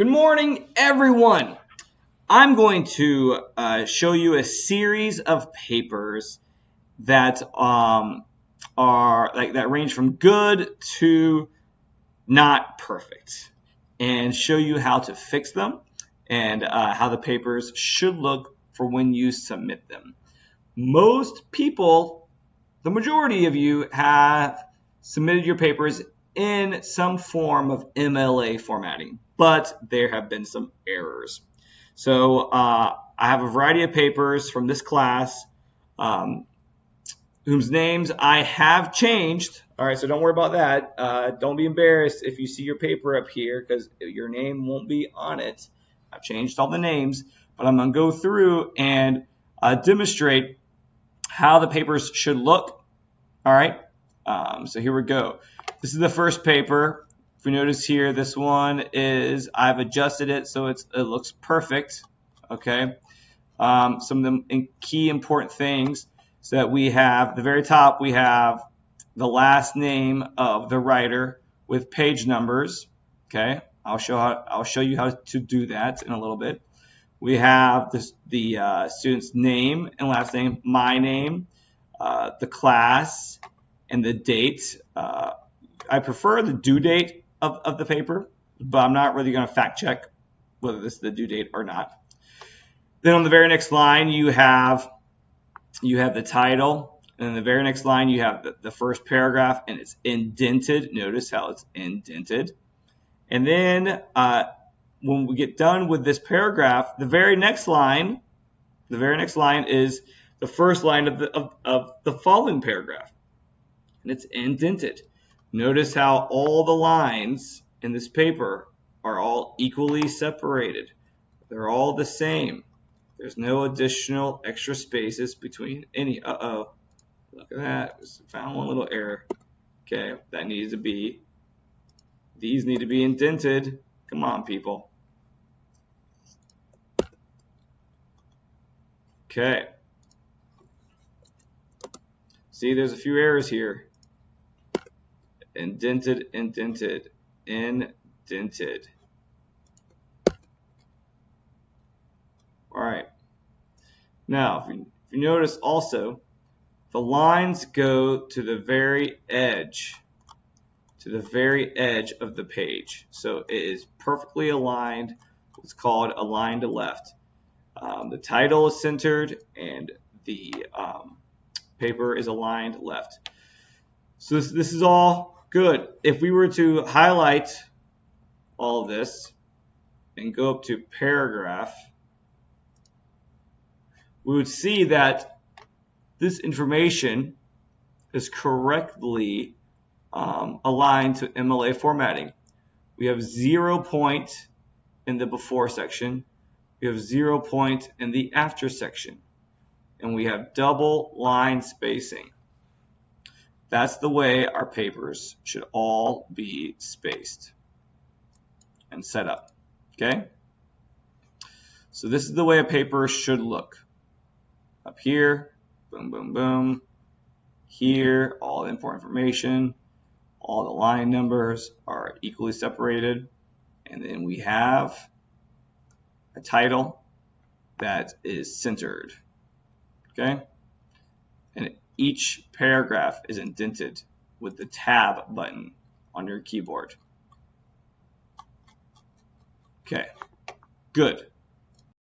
Good morning, everyone. I'm going to show you a series of papers that that range from good to not perfect, and show you how to fix them and how the papers should look for when you submit them. Most people, the majority of you, have submitted your papers in some form of MLA formatting, but there have been some errors. So I have a variety of papers from this class whose names I have changed. All right, so don't worry about that. Don't be embarrassed if you see your paper up here because your name won't be on it. I've changed all the names, but I'm going to go through and demonstrate how the papers should look. All right, so here we go. This is the first paper. If we notice here, this one is, I've adjusted it so it looks perfect. Okay, some of the key important things. So that we have, the very top, we have the last name of the writer with page numbers. Okay, I'll show you how to do that in a little bit. We have the student's name and last name, my name, the class, and the date. I prefer the due date of the paper, but I'm not really going to fact check whether this is the due date or not. Then on the very next line, you have the title, and in the very next line, you have the first paragraph, and it's indented. Notice how it's indented. And then when we get done with this paragraph, the very next line is the first line of the following paragraph, and it's indented. Notice how all the lines in this paper are all equally separated. They're all the same. There's no additional extra spaces between any. Look at that. Just found one little error. Okay, that needs to be. These need to be indented. Come on, people. Okay. See, there's a few errors here. Indented, indented, indented. All right. Now, if you notice also, the lines go to the very edge of the page. So it is perfectly aligned. It's called aligned to left. The title is centered and the paper is aligned left. So this is all good. If we were to highlight all of this and go up to paragraph, we would see that this information is correctly aligned to MLA formatting. We have 0 point in the before section. We have 0 point in the after section. And we have double line spacing. That's the way our papers should all be spaced and set up. Okay? So this is the way a paper should look. Up here, boom, boom, boom. Here, all the important information, all the line numbers are equally separated. And then we have a title that is centered. Okay? And each paragraph is indented with the tab button on your keyboard. Okay, good.